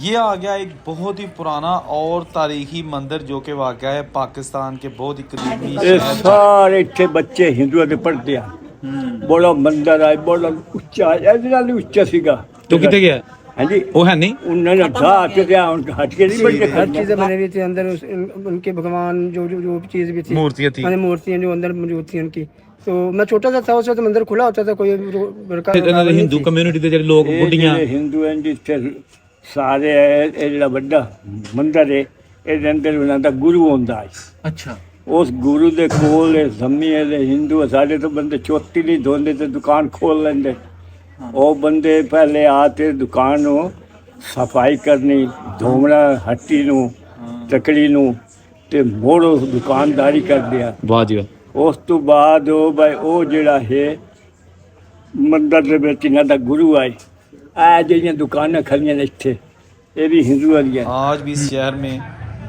ये आ गया एक बहुत ही पुराना और तारीखी मंदिर जो कि वाक़ है पाकिस्तान के बहुत ही कदीमी ये शहर सारे इतने बच्चे हिंदुओं के पढ़ते हैं। बड़ा मंदिर है, बड़ा उच्चा है, इतना उच्चा सीगा। तो कितने गया हाँ जी, वो है नहीं उन्होंने हट गया, उनका हट के नहीं बनते। हर चीज़ें बनी हुई थी अंदर उनके भगवान जो भी चीज़ भी थी, मूर्तियाँ थी। मैंने मूर्तियाँ जो अंदर मौजूद थी उनकी। तो मैं छोटा सा था उस वक्त मंदिर खुला होता था, कोई ਇਹਨਾਂ ਦੇ ਹਿੰਦੂ ਕਮਿਊਨਿਟੀ ਦੇ ਜਿਹੜੇ ਲੋਕ ਬੁੱਢੀਆਂ हिंदू हैं जिससे सारे ये जेड़ा बड़ा मंदिर है, ਇਹਦੇ ਅੰਦਰ ਉਹਨਾਂ ਦਾ ਗੁਰੂ ਹੁੰਦਾ ਹੈ। ਅੱਛਾ ਉਸ ਗੁਰੂ ਦੇ ਕੋਲ ਇਹ ਜ਼ਮੀਨ ਦੇ ਹਿੰਦੂ ਸਾਡੇ ਤੋਂ ਬੰਦੇ ਚੋਟੀ ਨਹੀਂ ਧੋਂਦੇ ਤੇ ਦੁਕਾਨ ਖੋਲ ਲੈਂਦੇ। ਉਹ ਬੰਦੇ ਪਹਿਲੇ ਆ ਤੇ ਦੁਕਾਨ ਨੂੰ ਸਫਾਈ ਕਰਨੀ, ਧੋਣਾ ਹੱਟੀ ਨੂੰ, ਤਕੜੀ ਨੂੰ ਤੇ ਮੋੜੋ ਦੁਕਾਨਦਾਰੀ ਕਰਦੇ ਆ। ਵਾਹ ਜੀ ਵਾਹ। ਉਸ ਤੋਂ ਬਾਅਦ ਉਹ ਭਾਈ ਉਹ ਜਿਹੜਾ ਹੈ ਮੰਦਰ ਦੇ ਵਿੱਚ ਇਹਨਾਂ ਦਾ ਗੁਰੂ ਆਏ ਆ ਜਿਹੜੀਆਂ ਦੁਕਾਨਾਂ ਖੜੀਆਂ ਨੇ ਇੱਥੇ ਇਹ ਵੀ ਹਿੰਦੂ ਵਾਲੀਆਂ। आज भी इस शहर में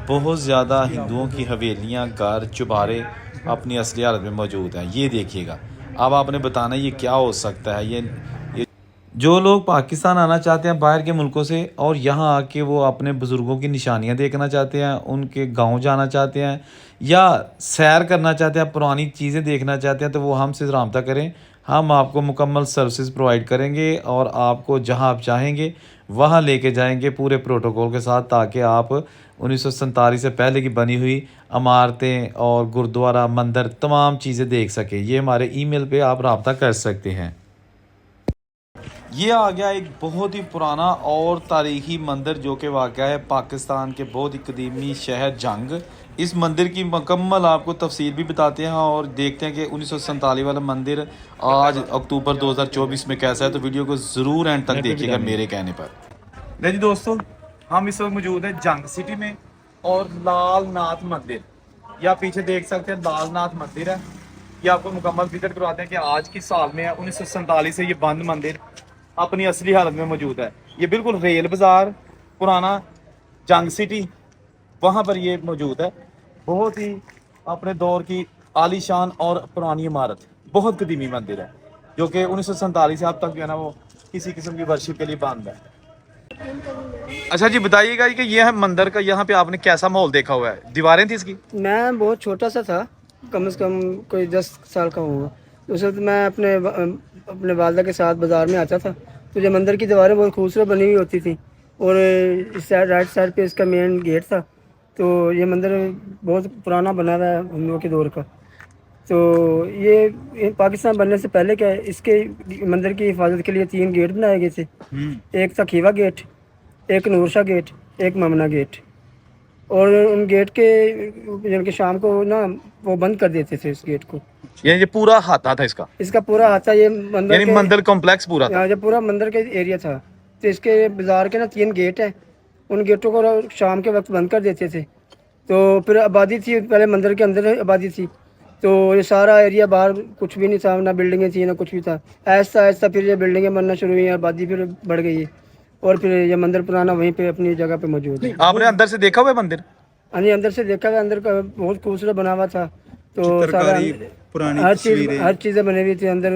बहुत ज़्यादा हिंदुओं की हवेलियाँ, घर, चुबारे अपनी असली हालत में मौजूद हैं। ये देखिएगा, अब आपने बताना ये क्या हो सकता है। ये जो लोग पाकिस्तान आना चाहते हैं बाहर के मुल्कों से और यहाँ आके वो अपने बुज़ुर्गों की निशानियाँ देखना चाहते हैं, उनके गांव जाना चाहते हैं या सैर करना चाहते हैं, पुरानी चीज़ें देखना चाहते हैं, तो वो हमसे रब्ता करें। हम आपको मुकम्मल सर्विसेज प्रोवाइड करेंगे और आपको जहां आप चाहेंगे वहां लेके जाएंगे पूरे प्रोटोकॉल के साथ, ताकि आप 1947 से पहले की बनी हुई इमारतें और गुरुद्वारा, मंदिर, तमाम चीज़ें देख सकें। ये हमारे ईमेल पे आप रब्ता कर सकते हैं। ये आ गया एक बहुत ही पुराना और तारीखी मंदिर जो कि वाक़ है पाकिस्तान के बहुत ही कदीमी शहर जंग। इस मंदिर की मुकम्मल आपको तफसील भी बताते हैं और देखते हैं कि 1947 वाला मंदिर आज अक्टूबर 2024 में कैसा है। तो वीडियो को ज़रूर एंड तक देखिएगा मेरे कहने पर। जी दोस्तों, हम इस वक्त मौजूद हैं जंग सिटी में और लाल नाथ मंदिर, या पीछे देख सकते हैं लाल नाथ मंदिर है। ये आपको मुकम्मल विजिट करवाते हैं कि आज की साल में है 1947 से ये बंद मंदिर अपनी असली हालत में मौजूद है। ये बिल्कुल रेल बाज़ार पुराना जंग सिटी वहाँ पर ये मौजूद है। बहुत ही अपने दौर की आलीशान और पुरानी इमारत, बहुत कदीमी मंदिर है जो कि 1947 से अब तक जो है ना वो किसी किस्म की वर्शिप के लिए बंद है। अच्छा जी, बताइएगा कि ये है मंदिर का, यहाँ पे आपने कैसा माहौल देखा हुआ है? दीवारें थी इसकी? मैं बहुत छोटा सा था, कम से कम कोई 10 साल का होगा। उस वक्त मैं अपने वालदा के साथ बाज़ार में आता था, तो ये मंदिर की दीवारें बहुत खूबसूरत बनी हुई होती थी और इस साइड राइट साइड पे इसका मेन गेट था। तो ये मंदिर बहुत पुराना बना हुआ है हिंदुओं के दौर का। तो ये पाकिस्तान बनने से पहले क्या है, इसके मंदिर की हिफाजत के लिए 3 गेट बनाए गए थे। एक था खीवा गेट, एक नूरशाह गेट, एक ममना गेट। और उन गेट के जिनके शाम को ना वो बंद कर देते थे इस गेट को। ये पूरा हाथा था इसका पूरा हाथा ये मंदिर यानी मंदिर कॉम्प्लेक्स पूरा था। जो पूरा मंदिर का एरिया था। तो इसके बाजार के ना 3 गेट हैं, उन गेटों को शाम के वक्त बंद कर देते थे। तो फिर आबादी थी, पहले मंदिर के अंदर आबादी थी, तो ये सारा एरिया बाहर कुछ भी नहीं था, ना बिल्डिंगें थी ना कुछ भी था। ऐसा ऐसा फिर ये बिल्डिंगें बनना शुरू हुई, आबादी फिर बढ़ गई है और फिर ये मंदिर पुराना वहीं पे अपनी जगह पे मौजूद है। आपने अंदर से देखा हुआ है मंदिर? हाँ जी, अंदर से देखा हुआ, अंदर का बहुत खूबसूरत बना हुआ था। तो सारा हर चीज़ें बनी हुई थी अंदर,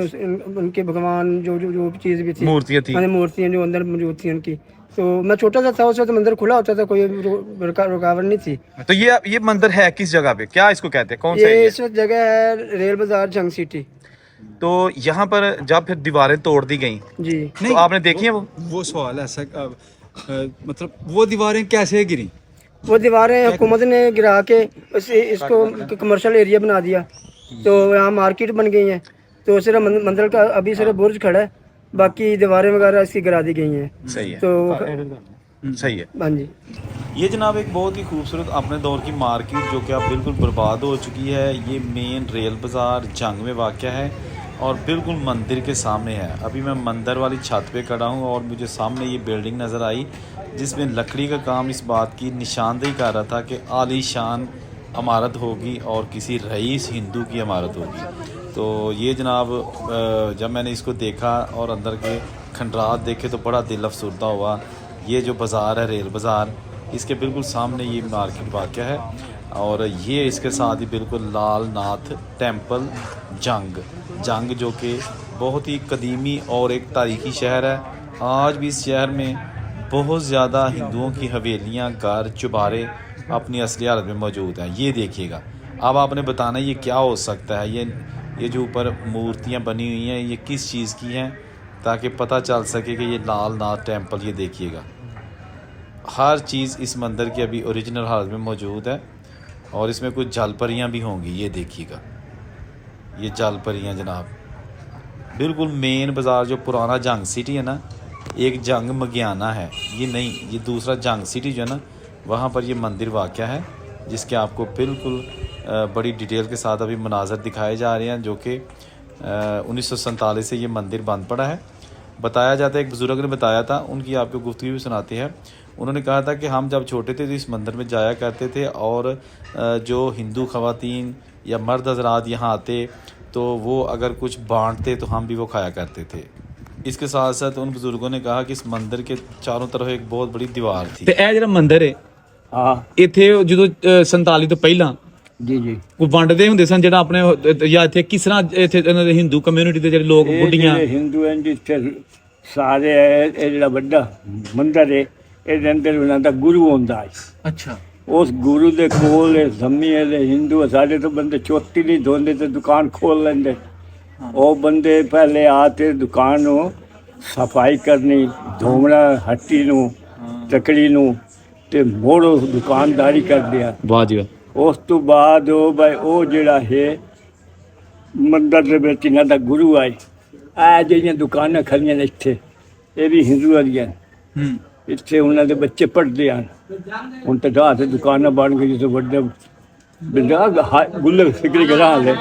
उनके भगवान जो चीज़ भी थी, मूर्तियाँ थी, मूर्तियाँ जो अंदर मौजूद थी उनकी। तो मैं छोटा सा था उस वक्त मंदिर खुला होता था, कोई रुकावट नहीं थी। तो ये मंदिर है किस जगह पे, क्या इसको कहते हैं, कौन सा ये इस वक्त जगह है रेल बाजार जंग सिटी। तो यहाँ पर जब फिर दीवारें तोड़ दी गई जी, तो आपने देखी है वो सवाल ऐसा मतलब वो दीवारें कैसे गिरी? वो दीवारें हुकूमत ने गिरा के इसको कमर्शियल एरिया बना दिया, तो यहाँ मार्केट बन गई है। तो सिर्फ मंदिर का अभी सिर्फ बुर्ज खड़ा है, बाकी दीवारें वगैरह इसकी गिरा दी गई हैं। सही है, तो सही है। हाँ जी, ये जनाब एक बहुत ही खूबसूरत अपने दौर की मार्केट जो कि अब बिल्कुल बर्बाद हो चुकी है। ये मेन रेल बाज़ार जंग में वाक़या है और बिल्कुल मंदिर के सामने है। अभी मैं मंदिर वाली छत पे खड़ा हूँ और मुझे सामने ये बिल्डिंग नज़र आई जिसमें लकड़ी का काम इस बात की निशानदेही कर रहा था कि आलीशान इमारत होगी और किसी रईस हिंदू की इमारत होगी। तो ये जनाब जब मैंने इसको देखा और अंदर के खंडरात देखे तो बड़ा दिल अफसरदा हुआ। ये जो बाज़ार है रेल बाज़ार, इसके बिल्कुल सामने ये मार्केट वाक़या है और ये इसके साथ ही बिल्कुल लाल नाथ टेम्पल जंग जो कि बहुत ही कदीमी और एक तारीखी शहर है। आज भी इस शहर में बहुत ज़्यादा हिंदुओं की हवेलियाँ, घर, चुबारे अपनी असली हालत में मौजूद हैं। ये देखिएगा। अब आपने बताना ये क्या हो सकता है। ये जो ऊपर मूर्तियाँ बनी हुई हैं ये किस चीज़ की हैं, ताकि पता चल सके कि ये लाल नाथ टेम्पल। ये देखिएगा, हर चीज़ इस मंदिर की अभी ओरिजिनल हालत में मौजूद है और इसमें कुछ जलपरियाँ भी होंगी। ये देखिएगा, ये जलपरियाँ जनाब। बिल्कुल मेन बाज़ार जो पुराना जंग सिटी है ना, एक जंग मगियाना है, ये नहीं, ये दूसरा जंग सिटी जो है ना, वहाँ पर ये मंदिर वाक़या है, जिसके आपको बिल्कुल बड़ी डिटेल के साथ अभी मनाज़र दिखाए जा रहे हैं, जो कि 1947 से ये मंदिर बंद पड़ा है। बताया जाता है, एक बुज़ुर्ग ने बताया था, उनकी आपको गुफ्तगू भी सुनाते हैं। उन्होंने कहा था कि हम जब छोटे थे तो इस मंदिर में जाया करते थे और जो हिंदू ख़वातीन या मर्द हज़रात यहाँ आते तो वो अगर कुछ बांटते तो हम भी वो खाया करते थे। इसके साथ साथ उन बुजुर्गों ने कहा कि इस मंदिर के चारों तरफ एक बहुत बड़ी दीवार थी। ਤੇ ਇਹ ਜਿਹੜਾ ਮੰਦਿਰ ਹੈ ਹਾਂ ਇੱਥੇ ਜਦੋਂ 47 ਤੋਂ ਪਹਿਲਾਂ ਜੀ ਜੀ ਕੋਈ ਵੰਡਦੇ ਹੁੰਦੇ ਸਨ ਜਿਹੜਾ ਆਪਣੇ ਜਾਂ ਇੱਥੇ ਕਿਸ ਤਰ੍ਹਾਂ ਇੱਥੇ ਇਹਨਾਂ ਦੇ ਹਿੰਦੂ ਕਮਿਊਨਿਟੀ ਦੇ ਜਿਹੜੇ ਲੋਕ ਇਹ ਬੁੱਢੀਆਂ ਜਿਹੜੇ ਹਿੰਦੂ ਹਨ ਜਿੱਥੇ ਸਾਰੇ ਇਹ ਜਿਹੜਾ ਵੱਡਾ ਮੰਦਰ ਹੈ ਇਹਦੇ ਅੰਦਰ ਉਹਨਾਂ ਦਾ ਗੁਰੂ ਹੁੰਦਾ ਹੈ। ਅੱਛਾ ਉਸ ਗੁਰੂ ਦੇ ਕੋਲ ਇਹ ਜ਼ਮੀਏ ਦੇ ਹਿੰਦੂ ਸਾਡੇ ਤੋਂ ਬੰਦੇ ਚੋਤੀ ਨਹੀਂ ਧੋਂਦੇ ਤੇ ਦੁਕਾਨ ਖੋਲ ਲੈਂਦੇ। ਉਹ ਬੰਦੇ ਪਹਿਲੇ ਆ ਕੇ ਦੁਕਾਨ ਨੂੰ ਸਫਾਈ ਕਰਨੀ, ਧੋਣਾ ਹੱਟੀ ਨੂੰ, ਤਕੜੀ ਨੂੰ ਤੇ ਮੋੜੋ ਦੁਕਾਨਦਾਰੀ ਕਰਦੇ ਆ। ਵਾਹ ਜੀ ਵਾਹ। ਉਸ ਤੋਂ ਬਾਅਦ ਉਹ ਭਾਈ ਉਹ ਜਿਹੜਾ ਹੈ ਮੰਦਰ ਦੇ ਵਿੱਚ ਇਹਨਾਂ ਦਾ ਗੁਰੂ ਆਏ ਆ ਜਿਹੜੀਆਂ ਦੁਕਾਨਾਂ ਖੜੀਆਂ ਨੇ ਇੱਥੇ ਇਹ ਵੀ ਹਿੰਦੂਆਂ ਦੀਆਂ ਹੂੰ ਇੱਥੇ ਉਹਨਾਂ ਦੇ ਬੱਚੇ ਪੜ੍ਹਦੇ ਹਨ। ਹੁਣ ਤਾਂ ਰਾਤ ਦੁਕਾਨਾਂ ਬਣ ਗਈ ਜਿਸ ਵੱਡੇ ਬਿਲਡਾ ਗੁੱਲੇ ਫਿਕਰੀ ਗਰਾਂ ਲੈ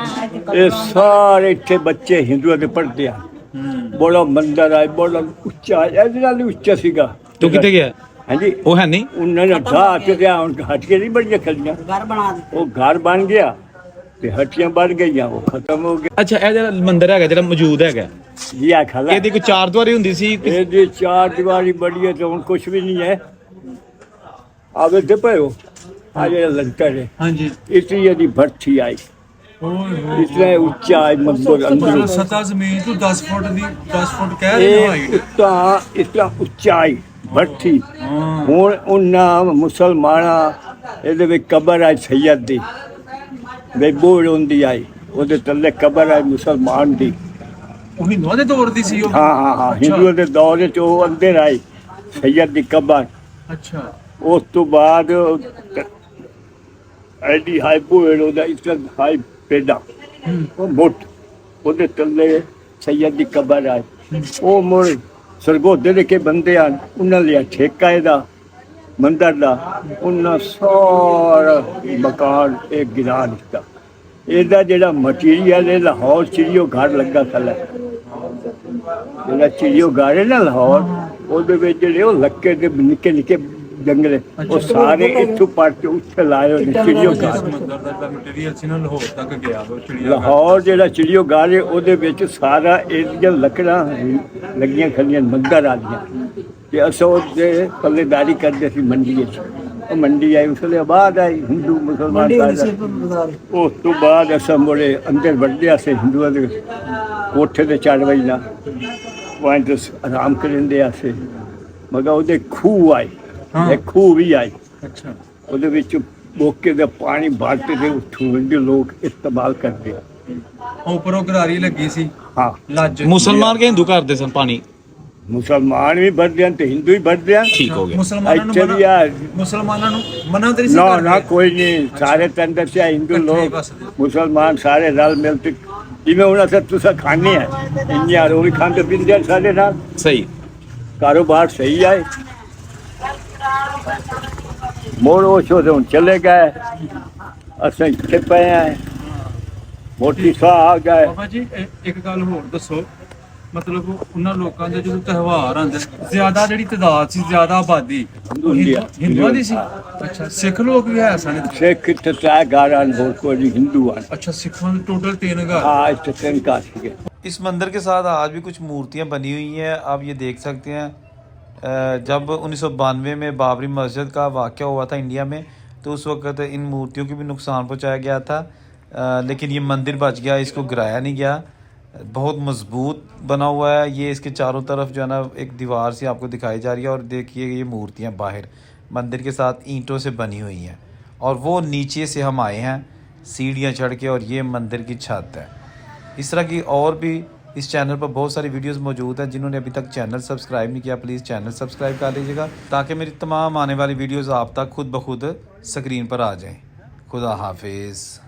ਇਹ ਸਾਰੇ ਇੱਥੇ ਬੱਚੇ ਹਿੰਦੂਆਂ ਦੇ ਪੜ੍ਹਦੇ ਹਨ। ਬੜਾ ਮੰਦਰ ਆਏ, ਬੜਾ ਉੱਚਾ, ਇਹਦੇ ਨਾਲ ਵੀ ਉੱਚਾ ਸੀਗਾ। ਤੂੰ ਕਿੱਥੇ ਗਿਆ? ਹਾਂਜੀ ਉਹ ਹੈ ਨਹੀਂ। ਉਹਨਾਂ ਨੇ ਢਾਹ ਕੇ ਗਿਆ, ਹੁਣ ਹਟ ਕੇ ਨਹੀਂ ਬੜੀਆਂ ਖੜੀਆਂ, ਉਹ ਘਰ ਬਣ ਗਿਆ ਤੇ ਹੱਟੀਆਂ ਬਣ ਗਈਆਂ, ਉਹ ਖਤਮ ਹੋ ਗਿਆ। ਅੱਛਾ ਇਹ ਜਿਹੜਾ ਮੰਦਿਰ ਹੈਗਾ ਜਿਹੜਾ ਮੌਜੂਦ ਹੈਗਾ ਜੀ ਆ ਖਲਾ ਇਹਦੀ ਕੋਈ ਚਾਰ ਦੀਵਾਰੀ ਹੁੰਦੀ ਸੀ? ਇਹਦੀ ਚਾਰ ਦੀਵਾਰੀ ਬੜੀ ਹੈ ਤੇ ਹੁਣ ਕੁਛ ਵੀ ਨਹੀਂ ਹੈ। ਆਵੇ ਤੇ ਪਇਓ ਆ ਜਿਹੜਾ ਲੰਟਰ ਹੈ ਹਾਂਜੀ ਇਤਨੀ ਇਹਦੀ ਭਰਤੀ ਆਈ, ਇਤਨਾ ਉੱਚਾ ਹੈ ਮੰਦਰ ਅੰਦਰ ਸਤਾ ਜ਼ਮੀਨ ਤੋਂ 10 ਫੁੱਟ ਦੀ 10 ਫੁੱਟ ਕਹਿ ਇਹ ਇਤਨਾ ਉੱਚਾਈ ਭਰਤੀ। ਹੁਣ ਉਹਨਾਂ ਮੁਸਲਮਾਨਾਂ ਇਹਦੇ ਵਿੱਚ ਕਬਰ ਹੈ ਸੈਯਦ ਦੀ ਬੇਬੋੜ ਹੁੰਦੀ ਆਈ, ਉਹਦੇ ਥੱਲੇ ਕਬਰ ਹੈ ਮੁਸਲਮਾਨ ਦੀ। ਉਹ ਹਿੰਦੂਆਂ ਦੇ ਦੌਰ ਦੀ ਸੀ ਉਹ? ਹਾਂ ਹਿੰਦੂਆਂ ਦੇ ਦੌਰ ਵਿੱਚ ਉਹ ਅੰਦਰ ਆਈ ਸੈਯਦ ਦੀ ਕਬਰ। ਅੱਛਾ ਉਸ ਤੋਂ ਬਾਅਦ ਐਡੀ ਹਾਈ ਬੋੜ ਉਹਦਾ ਇਤਨਾ ਹਾਈ ਪੈਦਾ ਉਹ ਮੋਟ ਉਹਦੇ ਥੱਲੇ ਸੈਯਦ ਦੀ ਕਬਰ ਆਈ। ਉਹ ਮੁੜ ਸਰਗੋਧੇ ਦੇ ਕੇ ਬੰਦੇ ਹਨ, ਉਹਨਾਂ ਲਿਆ ਠੇਕਾ ਇਹਦਾ ਮੰਦਰ ਦਾ, ਉਹਨਾਂ ਸਾਰਾ ਮਕਾਨ ਇਹ ਗਿਰਾ ਦਿੱਤਾ। ਇਹਦਾ ਜਿਹੜਾ ਮਟੀਰੀਅਲ ਹੈ ਲਾਹੌਰ ਚਿੜੀਓ ਘਰ ਲੱਗਾ ਥੱਲੇ, ਜਿਹੜਾ ਚਿੜੀਓ ਘਰ ਹੈ ਨਾ ਲਾਹੌਰ, ਉਹਦੇ ਵਿੱਚ ਜਿਹੜੇ ਉਹ ਲੱਕੇ ਦੇ ਨਿੱਕੇ ਨਿੱਕੇ ਜੰਗਲੇ ਉਹ ਸਾਰੇ ਇੱਥੋਂ ਪੱਟ ਕੇ ਉੱਥੇ ਲਾਏ ਹੋਏ ਨੇ ਚਿੜੀਓ ਘਰ। ਮਟੀਰੀਅਲ ਸੀ ਨਾ ਲਾਹੌਰ ਤੱਕ ਗਿਆ ਉਹ ਚਿੜੀਆ ਲਾਹੌਰ ਜਿਹੜਾ ਚਿੜੀਓ ਘਰ ਹੈ ਉਹਦੇ ਵਿੱਚ ਸਾਰਾ ਇਹਦੀਆਂ ਲੱਕੜਾਂ ਲੱਗੀਆਂ ਖੜੀਆਂ ਮੰਦਰ ਆਦੀਆਂ ਤੇ ਅਸਾਂ ਉਹਦੇ ਪੱਲੇਦਾਰੀ ਕਰਦੇ ਸੀ ਮੰਡੀ ਵਿੱਚ। ਉਹ ਮੰਡੀ ਆਈ ਉਸ ਵੇਲੇ ਬਾਅਦ ਆਈ ਹਿੰਦੂ ਮੁਸਲਮਾਨ ਉਸ ਤੋਂ ਬਾਅਦ ਅਸਾਂ ਮੁੜੇ ਅੰਦਰ ਵੜਦੇ ਸੀ ਹਿੰਦੂਆਂ ਦੇ ਕੋਠੇ ਤੇ ਚੜ੍ਹ ਵਜਣਾ ਪੁਆਇੰਟ ਆਰਾਮ ਕਰਿੰਦੇ ਆਸੇ ਮਗਰ ਉਹਦੇ ਖੂਹ ਆਏ, ਇੱਕ ਖੂਹ ਵੀ ਆਈ। ਅੱਛਾ ਉਹਦੇ ਵਿੱਚ ਬੋਕੇ ਦਾ ਪਾਣੀ ਬਾਲਟੇ ਦੇ ਉੱਥੋਂ ਦੇ ਲੋਕ ਇਸਤੇਮਾਲ ਕਰਦੇ ਆ। ਉੱਪਰੋਂ ਗਰਾਰੀ ਲੱਗੀ ਸੀ ਹਾਂ ਲੱਜ। ਮੁਸਲਮਾਨ ਕੇ ਹਿੰਦੂ ਕਰਦੇ ਸਨ ਪਾਣੀ? ਮੁਸਲਮਾਨ ਵੀ ਵਰਦੇ ਹਨ ਤੇ ਹਿੰਦੂ ਵੀ ਵਰਦੇ ਹਨ। ਠੀਕ ਹੋ ਗਿਆ। ਇੱਥੇ ਵੀ ਆ ਮੁਸਲਮਾਨਾਂ ਨੂੰ ਮਨਾ ਤੇ ਸੀ ਨਾ ਕੋਈ ਨਹੀਂ, ਸਾਰੇ ਤੰਦਰ ਸੇ ਹਿੰਦੂ ਲੋਕ ਮੁਸਲਮਾਨ ਸਾਰੇ ਰਲ ਮਿਲ ਕੇ ਜਿਵੇਂ ਉਹਨਾਂ ਸੇ ਤੁਸੀਂ ਖਾਣੇ ਆ ਇੰਨੀਆਂ ਰੋਟੀ ਖਾਂਦੇ ਪੀਂਦੇ ਸਾਡੇ ਨਾਲ। ਸਹੀ ਕਾਰੋਬਾਰ ਸਹੀ ਆਏ। ਮੋੜ ਉਹ ਛੋਦੇ ਹੁਣ ਚਲੇ ਗਏ, ਅਸੀਂ ਇੱਥੇ ਪਏ ਆ, ਮੋਟੀ ਸਾਹ ਆ ਗਏ। ਬਾਬਾ ਜੀ ਇੱਕ ਗੱਲ ਹੋਰ ਦੱਸੋ, ਮਤਲਬ ਉਹਨਾਂ ਲੋਕਾਂ ਦੇ ਜਦੋਂ ਤਿਉਹਾਰ ਆਉਂਦੇ ਜ਼ਿਆਦਾ ਜਿਹੜੀ ਤਾਦਾਦ ਸੀ, ਜ਼ਿਆਦਾ ਆਬਾਦੀ ਹਿੰਦੂਆਂ ਦੀ ਸੀ? ਅੱਛਾ ਸਿੱਖ ਲੋਕ ਵੀ ਹੈ ਸਨ? ਸਿੱਖ ਇੱਥੇ ਤਾਂ ਗਾਰਾਂ ਹੋਰ ਕੋਈ ਹਿੰਦੂ ਹਨ। अच्छा सिखों में टोटल 3 घर। हाँ ਇੱਥੇ ਤਿੰਨ ਘਰ ਸੀਗੇ। इस मंदिर के साथ आज भी कुछ मूर्तियाँ बनी हुई हैं, आप ये देख सकते हैं। जब 1992 में बाबरी मस्जिद का वाक़या हुआ था इंडिया में, तो उस वक्त इन मूर्तियों को भी नुकसान पहुंचाया गया था, लेकिन ये मंदिर बच गया, इसको गिराया नहीं गया। बहुत मजबूत बना हुआ है। ये इसके चारों तरफ जो है ना एक दीवार सी आपको दिखाई जा रही है। और देखिए ये मूर्तियाँ बाहर मंदिर के साथ ईंटों से बनी हुई हैं। और वो नीचे से हम आए हैं सीढ़ियाँ चढ़ के, और ये मंदिर की छत है। इस तरह की और भी इस चैनल पर बहुत सारी वीडियोस मौजूद हैं। जिन्होंने अभी तक चैनल सब्सक्राइब नहीं किया प्लीज़ चैनल सब्सक्राइब कर लीजिएगा, ताकि मेरी तमाम आने वाली वीडियोस आप तक खुद ब खुद स्क्रीन पर आ जाएं। खुदा हाफिज़।